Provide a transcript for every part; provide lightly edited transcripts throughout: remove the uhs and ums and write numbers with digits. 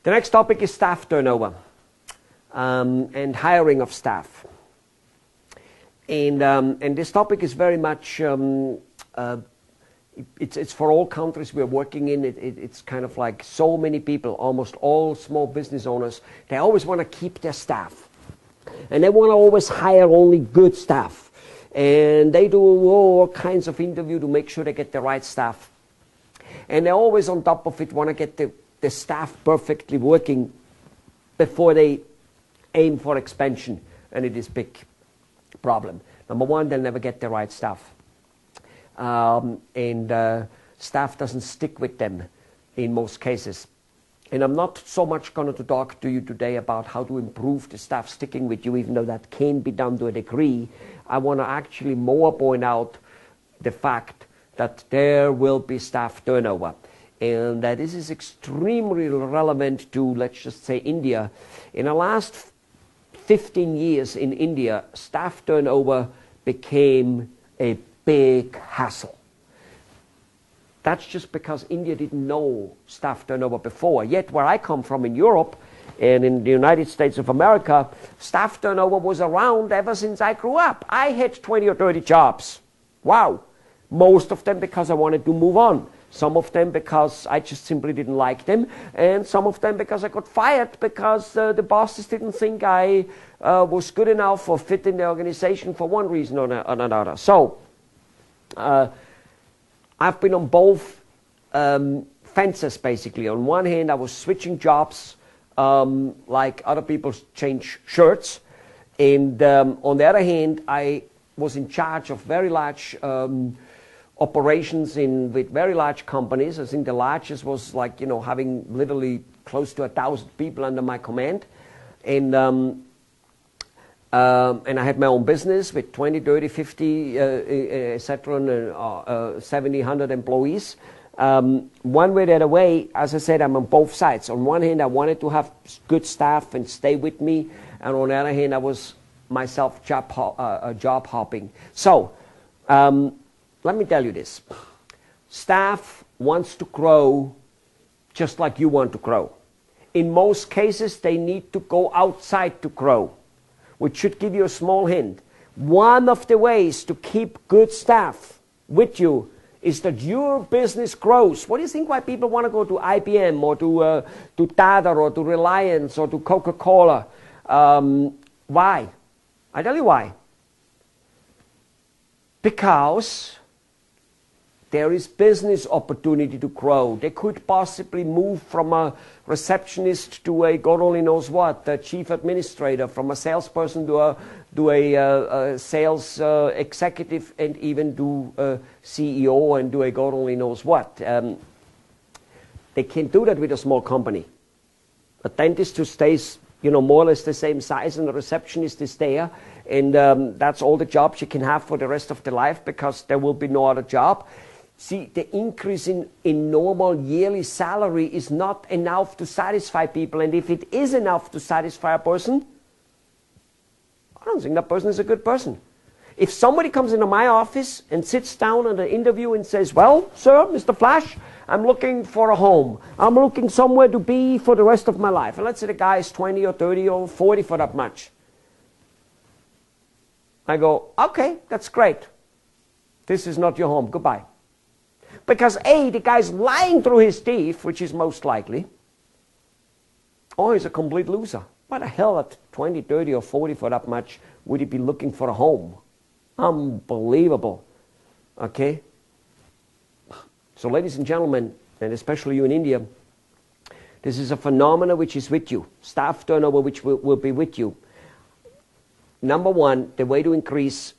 The next topic is staff turnover and hiring of staff. And this topic is very much, it's for all countries we're working in. It's kind of like so many people, almost all small business owners, they always want to keep their staff. And they want to always hire only good staff. And they do all kinds of interview to make sure they get the right staff. And they're always on top of it, want to get the staff perfectly working before they aim for expansion. And it is big problem. Number one, they'll never get the right staff. Staff doesn't stick with them in most cases. And I'm not so much going to talk to you today about how to improve the staff sticking with you, even though that can be done to a degree. I want to actually more point out the fact that there will be staff turnover. And that this is extremely relevant to, let's just say, India. In the last 15 years in India, staff turnover became a big hassle. That's just because India didn't know staff turnover before. Yet where I come from in Europe and in the United States of America, staff turnover was around ever since I grew up. I had 20 or 30 jobs. Wow. Most of them because I wanted to move on. Some of them because I just simply didn't like them. And some of them because I got fired because the bosses didn't think I was good enough or fit in the organization for one reason or another. So, I've been on both fences basically. On one hand, I was switching jobs like other people change shirts. And on the other hand, I was in charge of very large operations with very large companies. I think the largest was like, having literally close to 1,000 people under my command. And I had my own business with 20, 30, 50, etc., 70, 100 employees. One way or the other way, as I said, I'm on both sides. On one hand, I wanted to have good staff and stay with me. And on the other hand, I was myself job hopping. So, let me tell you this. Staff wants to grow just like you want to grow. In most cases, they need to go outside to grow, which should give you a small hint. One of the ways to keep good staff with you is that your business grows. What do you think why people want to go to IBM or to Tata or to Reliance or to Coca-Cola? Why? I tell you why. Because there is business opportunity to grow. They could possibly move from a receptionist to a God only knows what, a chief administrator, from a salesperson to a sales executive, and even do a CEO and do a God only knows what. They can't do that with a small company. A dentist who stays, more or less the same size, and a receptionist is there, and that's all the jobs you can have for the rest of their life because there will be no other job. See, the increase in normal yearly salary is not enough to satisfy people. And if it is enough to satisfy a person, I don't think that person is a good person. If somebody comes into my office and sits down on an interview and says, well, sir, Mr. Flash, I'm looking for a home. I'm looking somewhere to be for the rest of my life. And let's say the guy is 20 or 30 or 40 for that much. I go, okay, that's great. This is not your home. Goodbye. Because A, the guy's lying through his teeth, which is most likely, or he's a complete loser. Why the hell at 20, 30, or 40 for that much would he be looking for a home? Unbelievable. Okay? So ladies and gentlemen, and especially you in India, this is a phenomenon which is with you. Staff turnover which will be with you. Number one, the way to increase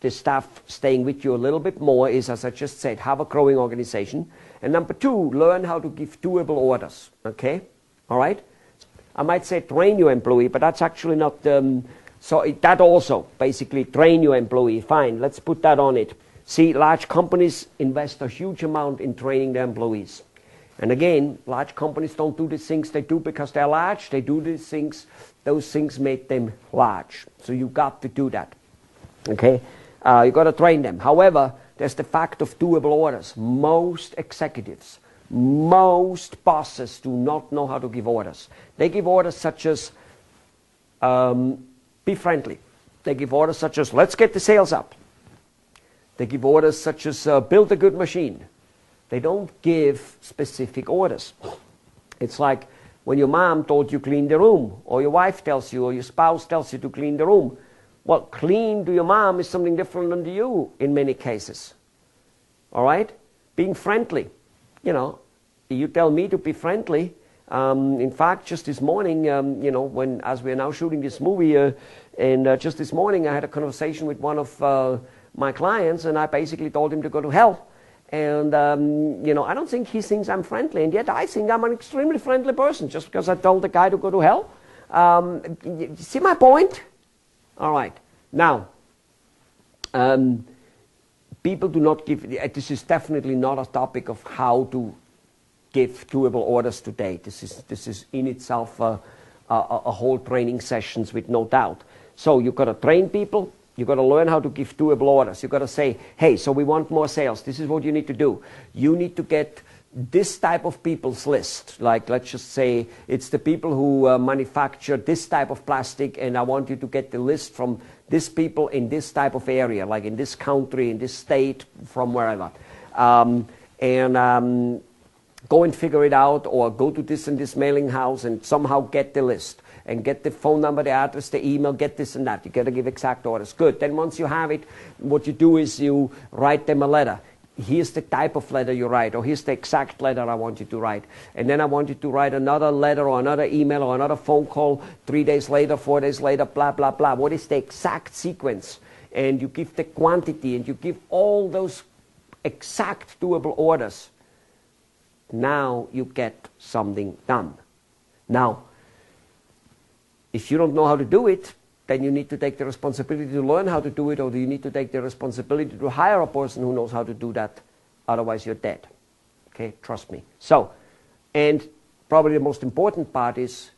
the staff staying with you a little bit more is, as I just said, have a growing organization. And number two, learn how to give doable orders. Okay? All right? I might say train your employee, but that's actually not... that also, basically, train your employee. Fine, let's put that on it. See, large companies invest a huge amount in training their employees. And again, large companies don't do the things they do because they're large. They do these things, those things make them large. So you've got to do that. Okay? You've got to train them. However, there's the fact of doable orders. Most executives Most bosses do not know how to give orders. They give orders such as be friendly. They give orders such as let's get the sales up. They give orders such as build a good machine. They don't give specific orders. It's like when your mom told you clean the room, or your wife tells you, or your spouse tells you to clean the room. Well, clean to your mom is something different than to you in many cases. All right? Being friendly. You know, you tell me to be friendly. In fact, just this morning, you know, as we are now shooting this movie, and just this morning I had a conversation with one of my clients, and I basically told him to go to hell. And, you know, I don't think he thinks I'm friendly, and yet I think I'm an extremely friendly person just because I told the guy to go to hell. You see my point? All right. Now, people do not give, this is definitely not a topic of how to give doable orders today. This is in itself a whole training sessions with no doubt. So you've got to train people. You've got to learn how to give doable orders. You've got to say, hey, so we want more sales. This is what you need to do. You need to get this type of people's list. Like, let's just say it's the people who manufacture this type of plastic, and I want you to get the list from these people in this type of area, like in this country, in this state, from wherever. Go and figure it out, or go to this and this mailing house and somehow get the list. And get the phone number, the address, the email, get this and that. You got to give exact orders. Good. Then once you have it, what you do is you write them a letter. Here's the type of letter you write, or here's the exact letter I want you to write. And then I want you to write another letter or another email or another phone call 3 days later, 4 days later, blah, blah, blah. What is the exact sequence? And you give the quantity, and you give all those exact doable orders. Now you get something done. Now, if you don't know how to do it, then you need to take the responsibility to learn how to do it, or you need to take the responsibility to hire a person who knows how to do that. Otherwise, you're dead. Okay, trust me. So, and probably the most important part is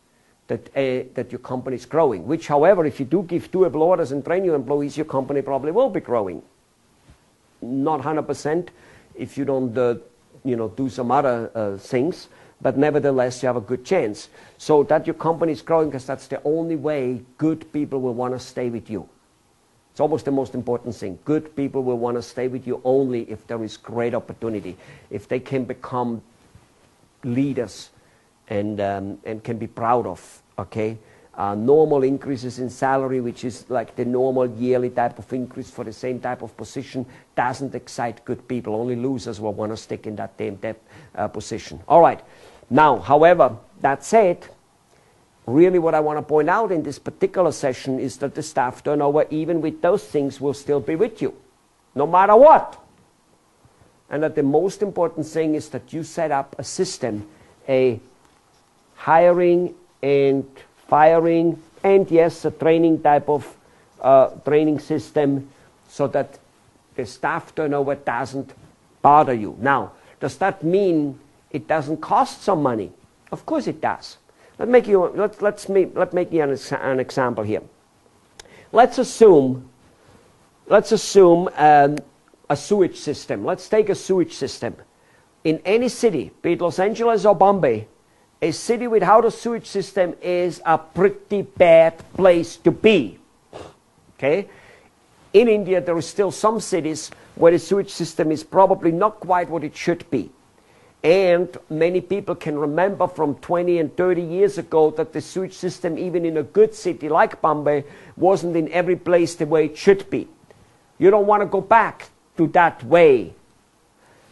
that your company is growing, which, however, if you do give doable orders and train your employees, your company probably will be growing. Not 100% if you don't do some other things. But nevertheless, you have a good chance. So that your company is growing, because that's the only way good people will want to stay with you. It's almost the most important thing. Good people will want to stay with you only if there is great opportunity, if they can become leaders and can be proud of, okay? Normal increases in salary, which is like the normal yearly type of increase for the same type of position, doesn't excite good people. Only losers will want to stick in that damn position. All right. Now, however, that said, really what I want to point out in this particular session is that the staff turnover, even with those things, will still be with you, no matter what. And that the most important thing is that you set up a system, a hiring and firing, and yes, a training type of training system, so that the staff turnover doesn't bother you. Now, does that mean it doesn't cost some money? Of course it does. Let's make an example here. Let's assume a sewage system. Let's take a sewage system. In any city, be it Los Angeles or Bombay, a city without a sewage system is a pretty bad place to be. Okay? In India, there are still some cities where the sewage system is probably not quite what it should be. And many people can remember from 20 and 30 years ago that the sewage system, even in a good city like Bombay, wasn't in every place the way it should be. You don't want to go back to that way.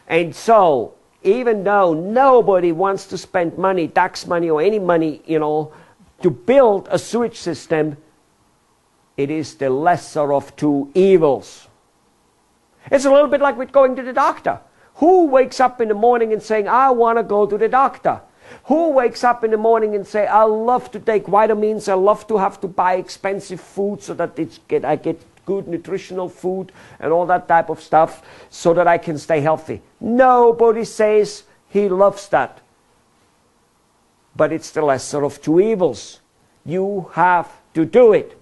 And so, even though nobody wants to spend money, tax money or any money, to build a sewage system, it is the lesser of two evils. It's a little bit like with going to the doctor. Who wakes up in the morning and saying, I want to go to the doctor? Who wakes up in the morning and say, I love to take vitamins, I love to have to buy expensive food so that I get good nutritional food and all that type of stuff so that I can stay healthy? Nobody says he loves that. But it's the lesser of two evils. You have to do it.